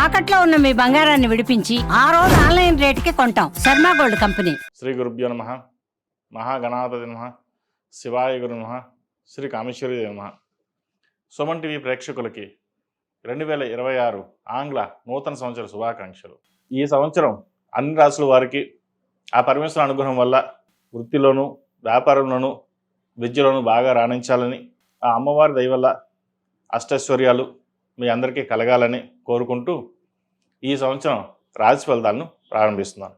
తాకట్లో ఉన్న మీ బంగారాన్ని విడిపించి ఆ రోజు ఆన్లైన్ రేటుకి కొంటాం. Sharma gold company. శ్రీ గురుభ్యో నమః. మహాగణాధిపతి నమః. శివాయ గురు నమః. శ్రీ కామేశ్వరి నమః. సుమన్ టీవీ ప్రేక్షకులకి 2026 ఆంగ్ల నూతన సంవత్సర శుభాకాంక్షలు. ఈ సంవత్సరం అన్ని రాసుల వారికి ఆ పరమేశ్వర అనుగ్రహం వల్ల వృత్తిలోనూ వ్యాపారంలోనూ విద్యలోనూ బాగా రాణించాలని, ఆ అమ్మవారి దయ వల్ల అష్టైశ్వర్యాలు మీ అందరికీ కలగాలని కోరుకుంటూ ఈ సంవత్సరం రాశి ఫలితాలను ప్రారంభిస్తున్నాను.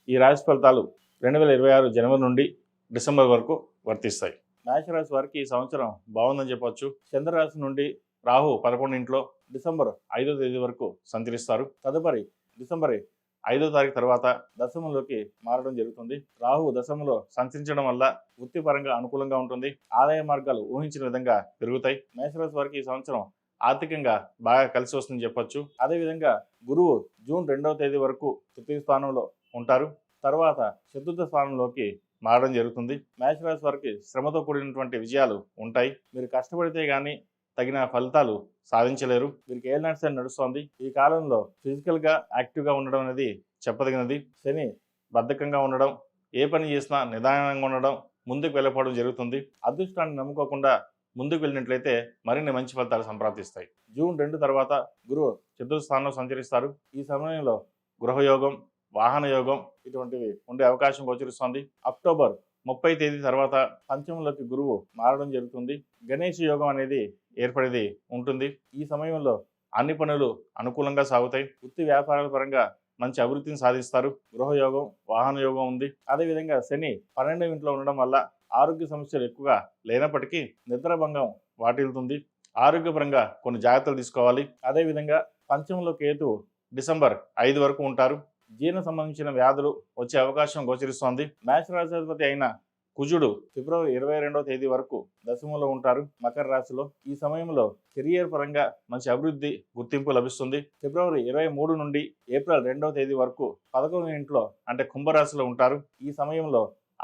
ఈ రాశి ఫలితాలు 2026 జనవరి నుండి డిసెంబర్ వరకు వర్తిస్తాయి. మేషరాశి వారికి ఈ సంవత్సరం బాగుందని చెప్పవచ్చు. చంద్రరాశి నుండి రాహు 11 ఇంట్లో డిసెంబర్ 5వ తేదీ వరకు సంచరిస్తారు. తదుపరి డిసెంబర్ 5వ తారీఖు తర్వాత దశమంలోకి మారడం జరుగుతుంది. రాహు దశమంలో సంచరించడం వల్ల వృత్తిపరంగా అనుకూలంగా ఉంటుంది. ఆదాయ మార్గాలు ఊహించిన విధంగా పెరుగుతాయి. మేషరాశి వారికి ఈ సంవత్సరం ఆర్థికంగా బాగా కలిసి వస్తుందని చెప్పొచ్చు. అదేవిధంగా గురువు జూన్ 2వ తేదీ వరకు తృతీయ స్థానంలో ఉంటారు. తర్వాత చతుర్థ స్థానంలోకి మారడం జరుగుతుంది. మేషరాశి వారికి శ్రమతో కూడినటువంటి విజయాలు ఉంటాయి. మీరు కష్టపడితే కానీ తగిన ఫలితాలు సాధించలేరు. వీరికి ఏలినాటి నడుస్తోంది. ఈ కాలంలో ఫిజికల్గా యాక్టివ్గా ఉండడం అనేది చెప్పదగినది. శని బద్ధకంగా ఉండడం, ఏ పని చేసినా నిదానంగా ఉండడం, ముందుకు వెళ్ళకపోవడం జరుగుతుంది. అదృష్టాన్ని నమ్ముకోకుండా ముందుకు వెళ్ళినట్లయితే మరిన్ని మంచి ఫలితాలు సంప్రాప్తిస్తాయి. జూన్ 2 తర్వాత గురువు చతుర్థ స్థానంలో సంచరిస్తారు. ఈ సమయంలో గృహయోగం, వాహన యోగం ఇటువంటివి ఉండే అవకాశం గోచరిస్తోంది. అక్టోబర్ 30 తేదీ తర్వాత పంచమంలోకి గురువు మారడం జరుగుతుంది. గణేష్ యోగం అనేది ఏర్పడేది ఉంటుంది. ఈ సమయంలో అన్ని పనులు అనుకూలంగా సాగుతాయి. వృత్తి వ్యాపారాల పరంగా మంచి అభివృద్ధిని సాధిస్తారు. గృహయోగం, వాహన యోగం ఉంది. అదేవిధంగా శని 12వ ఇంట్లో ఉండడం వల్ల ఆరోగ్య సమస్యలు ఎక్కువగా లేనప్పటికీ నిద్రాభంగం వాటిల్లుతుంది. ఆరోగ్యపరంగా కొన్ని జాగ్రత్తలు తీసుకోవాలి. అదేవిధంగా పంచమంలో కేతు డిసెంబర్ 5 వరకు ఉంటారు. జీర్ణ సంబంధించిన వ్యాధులు వచ్చే అవకాశం గోచరిస్తోంది. మేషరాశిపతి అయిన కుజుడు ఫిబ్రవరి 22వ తేదీ వరకు దశమంలో ఉంటారు మకర రాశిలో. ఈ సమయంలో కెరియర్ పరంగా మంచి అభివృద్ధి, గుర్తింపు లభిస్తుంది. ఫిబ్రవరి 23 నుండి ఏప్రిల్ 2వ తేదీ వరకు 11వ ఇంట్లో అంటే కుంభరాశిలో ఉంటారు. ఈ సమయంలో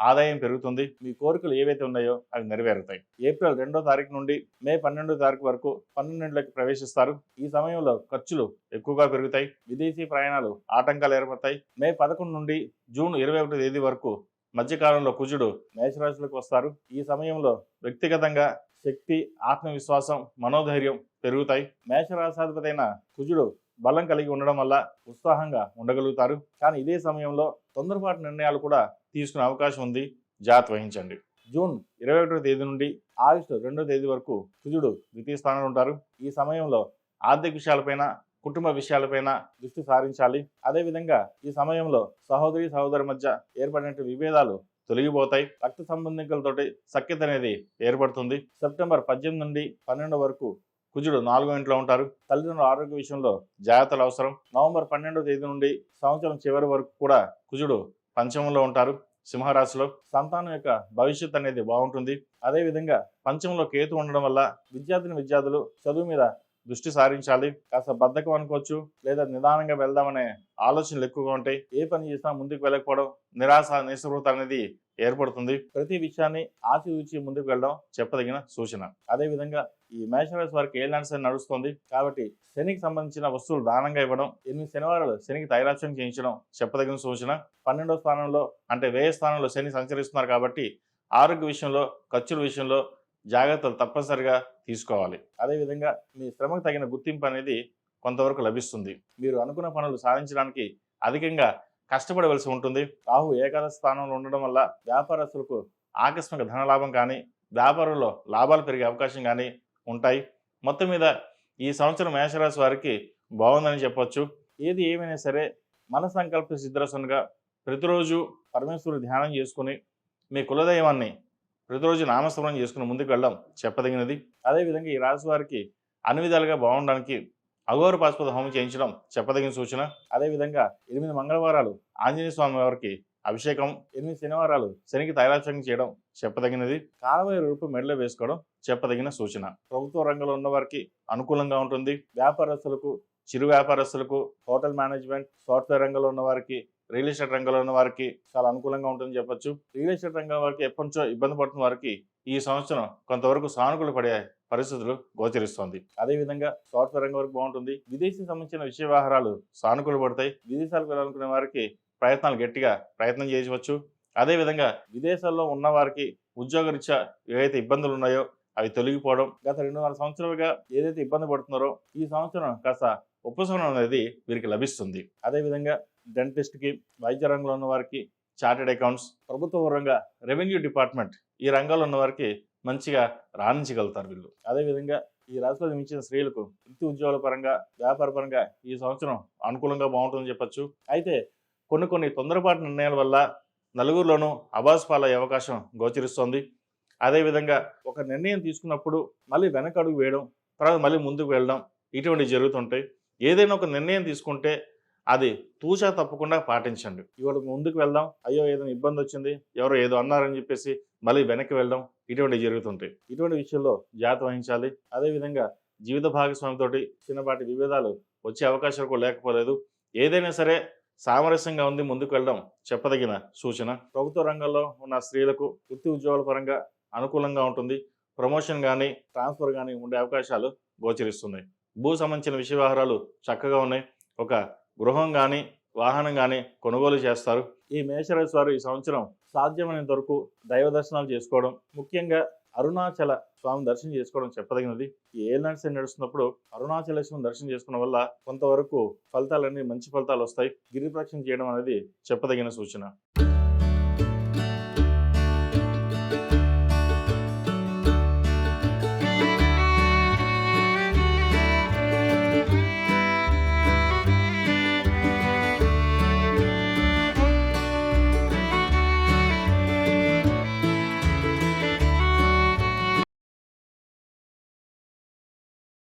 ఆదాయం పెరుగుతుంది. మీ కోరికలు ఏవైతే ఉన్నాయో అవి నెరవేరుతాయి. ఏప్రిల్ 2వ తారీఖు నుండి మే 12వ తారీఖు వరకు 12 ఇంట్లోకి ప్రవేశిస్తారు. ఈ సమయంలో ఖర్చులు ఎక్కువగా పెరుగుతాయి. విదేశీ ప్రయాణాలు ఆటంకాలు ఏర్పడతాయి. మే 11 నుండి జూన్ 21 తేదీ వరకు మధ్యకాలంలో కుజుడు మేషరాశిలోకి వస్తారు. ఈ సమయంలో వ్యక్తిగతంగా శక్తి, ఆత్మవిశ్వాసం, మనోధైర్యం పెరుగుతాయి. మేషరాశాధిపతి అయిన కుజుడు బలం కలిగి ఉండడం వల్ల ఉత్సాహంగా ఉండగలుగుతారు. కానీ ఇదే సమయంలో తొందరపాటు నిర్ణయాలు కూడా తీసుకునే అవకాశం ఉంది. జాగ్రత్త వహించండి. జూన్ 21వ తేదీ నుండి ఆగస్టు 2వ తేదీ వరకు కుజుడు ద్వితీయ స్థానంలో ఉంటారు. ఈ సమయంలో ఆర్థిక విషయాలపైన, కుటుంబ విషయాలపైన దృష్టి సారించాలి. అదేవిధంగా ఈ సమయంలో సహోదరి మధ్య ఏర్పడిన విభేదాలు తొలగిపోతాయి. రక్త సంబంధికులతోటి సఖ్యత అనేది ఏర్పడుతుంది. సెప్టెంబర్ 18 నుండి 12 వరకు కుజుడు 4వ ఇంట్లో ఉంటారు. తల్లిదండ్రుల ఆరోగ్య విషయంలో జాగ్రత్తలు అవసరం. నవంబర్ 12వ తేదీ నుండి సంవత్సరం చివరి వరకు కూడా కుజుడు పంచమంలో ఉంటారు సింహరాశిలో. సంతానం యొక్క భవిష్యత్ అనేది బాగుంటుంది. అదేవిధంగా పంచమంలో కేతు ఉండడం వల్ల విద్యార్థులు చదువు మీద దృష్టి సారించాలి. కాస్త బద్ధకం అనుకోవచ్చు, లేదా నిదానంగా వెళ్దామనే ఆలోచనలు ఎక్కువగా ఉంటాయి. ఏ పని చేసినా ముందుకు వెళ్ళకపోవడం, నిరాశ, నిస్పృహత అనేది ఏర్పడుతుంది. ప్రతి విషయాన్ని ఆచితూచి ముందుకు వెళ్ళడం చెప్పదగిన సూచన. అదేవిధంగా ఈ మేషరాశి వారికి ఏలినాటి నడుస్తుంది కాబట్టి శనికి సంబంధించిన వస్తువులు దానంగా ఇవ్వడం, 8 శనివారాలు శనికి తైలాక్ష్యం చేయించడం చెప్పదగిన సూచన. 12వ స్థానంలో అంటే వ్యయ స్థానంలో శని సంచరిస్తున్నారు కాబట్టి ఆరోగ్య విషయంలో, ఖర్చుల విషయంలో జాగ్రత్తలు తప్పనిసరిగా తీసుకోవాలి. అదేవిధంగా మీ శ్రమకు తగిన గుర్తింపు అనేది కొంతవరకు లభిస్తుంది. మీరు అనుకున్న పనులు సాధించడానికి అధికంగా కష్టపడవలసి ఉంటుంది. రాహు ఏకాదశ స్థానంలో ఉండడం వల్ల వ్యాపారస్తులకు ఆకస్మిక ధనలాభం కానీ, వ్యాపారంలో లాభాలు పెరిగే అవకాశం కానీ ఉంటాయి. మొత్తం మీద ఈ సంవత్సరం మేషరాశి వారికి బాగుందని చెప్పొచ్చు. ఏది ఏమైనా సరే మన సంకల్ప సిద్ధరసనగా ప్రతిరోజు పరమేశ్వరుడు ధ్యానం చేసుకుని మీ కులదైవాన్ని ప్రతిరోజు నామస్మరణ చేసుకుని ముందుకు వెళ్ళడం చెప్పదగినది. అదేవిధంగా ఈ రాశి వారికి అన్ని విధాలుగా బాగుండడానికి అఘోర పాశుపత హోమం చేయించడం చెప్పదగిన సూచన. అదేవిధంగా 8 మంగళవారాలు ఆంజనేయ స్వామి వారికి అభిషేకం, 8 శనివారాలు శనికి తైలాభిషేకం చేయడం చెప్పదగినది. కాలవైన రూపం మెడలో వేసుకోవడం చెప్పదగిన సూచన. ప్రభుత్వ రంగంలో ఉన్న వారికి అనుకూలంగా ఉంటుంది. వ్యాపారస్తులకు, చిరు వ్యాపారస్తులకు, హోటల్ మేనేజ్మెంట్, సాఫ్ట్వేర్ రంగంలో ఉన్న వారికి, రియల్ ఎస్టేట్ రంగంలో ఉన్న వారికి చాలా అనుకూలంగా ఉంటుందని చెప్పొచ్చు. రియల్ ఎస్టేట్ రంగం వారికి ఎప్పటి నుంచో ఇబ్బంది పడుతున్న వారికి ఈ సంవత్సరం కొంతవరకు సానుకూల పడే పరిస్థితులు గోచరిస్తోంది. అదేవిధంగా సాఫ్ట్వేర్ రంగం వరకు బాగుంటుంది. విదేశీ సంబంధించిన విషయ వ్యవహారాలు సానుకూల పడతాయి. విదేశాలకు వెళ్ళాలనుకునే వారికి గట్టిగా ప్రయత్నం చేయవచ్చు. అదేవిధంగా విదేశాల్లో ఉన్న వారికి ఉద్యోగరీత్యా ఏవైతే ఇబ్బందులు ఉన్నాయో అవి తొలగిపోవడం, గత 2.5 సంవత్సరాలుగా ఏదైతే ఇబ్బంది పడుతున్నారో ఈ సంవత్సరం కాస్త ఉపశమనం అనేది వీరికి లభిస్తుంది. అదేవిధంగా డెంటిస్ట్కి, వైద్య రంగంలో ఉన్న వారికి, చార్టెడ్ అకౌంట్స్, ప్రభుత్వ పరంగా రెవెన్యూ డిపార్ట్మెంట్ ఈ రంగాల్లో ఉన్న వారికి మంచిగా రాణించగలుగుతారు వీళ్ళు. అదేవిధంగా ఈ రాశిలో జన్మించిన స్త్రీలకు వృత్తి ఉద్యోగాల పరంగా, వ్యాపార పరంగా ఈ సంవత్సరం అనుకూలంగా బాగుంటుందని చెప్పొచ్చు. అయితే కొన్ని తొందరపాటు నిర్ణయాల వల్ల నలుగురిలోనూ అబాసు పాలయ్యే అవకాశం గోచరిస్తోంది. అదేవిధంగా ఒక నిర్ణయం తీసుకున్నప్పుడు మళ్ళీ వెనక అడుగు వేయడం, తర్వాత మళ్ళీ ముందుకు వెళ్ళడం ఇటువంటివి జరుగుతుంటాయి. ఏదైనా ఒక నిర్ణయం తీసుకుంటే అది తూచా తప్పకుండా పాటించండి. ఇవాళ ముందుకు వెళ్దాం, అయ్యో ఏదైనా ఇబ్బంది వచ్చింది, ఎవరో ఏదో అన్నారని చెప్పేసి మళ్ళీ వెనక్కి వెళ్ళడం ఇటువంటివి జరుగుతుంటాయి. ఇటువంటి విషయంలో జాగ్రత్త వహించాలి. అదేవిధంగా జీవిత భాగస్వామితోటి చిన్నపాటి విభేదాలు వచ్చే అవకాశాలు కూడా లేకపోలేదు. ఏదైనా సరే సామరస్యంగా ఉంది, ముందుకు వెళ్ళడం చెప్పదగిన సూచన. ప్రభుత్వ రంగంలో ఉన్న స్త్రీలకు వృత్తి ఉద్యోగాల పరంగా అనుకూలంగా ఉంటుంది. ప్రమోషన్ కానీ, ట్రాన్స్ఫర్ కానీ ఉండే అవకాశాలు గోచరిస్తున్నాయి. భూ సంబంధించిన విషయ వ్యవహారాలు చక్కగా ఉన్నాయి. ఒక గృహం కానీ, వాహనం కానీ కొనుగోలు చేస్తారు. ఈ మేషరాశి వారు ఈ సంవత్సరం సాధ్యమైనంత వరకు దైవ దర్శనాలు చేసుకోవడం, ముఖ్యంగా అరుణాచల స్వామి దర్శనం చేసుకోవడం చెప్పదగినది. ఈ ఏలినాటి శని నడుస్తున్నప్పుడు అరుణాచలేశ్వరం దర్శనం చేసుకోవడం వల్ల కొంతవరకు ఫలితాలన్నీ మంచి ఫలితాలు వస్తాయి. గిరి ప్రదక్షిణ చేయడం అనేది చెప్పదగిన సూచన.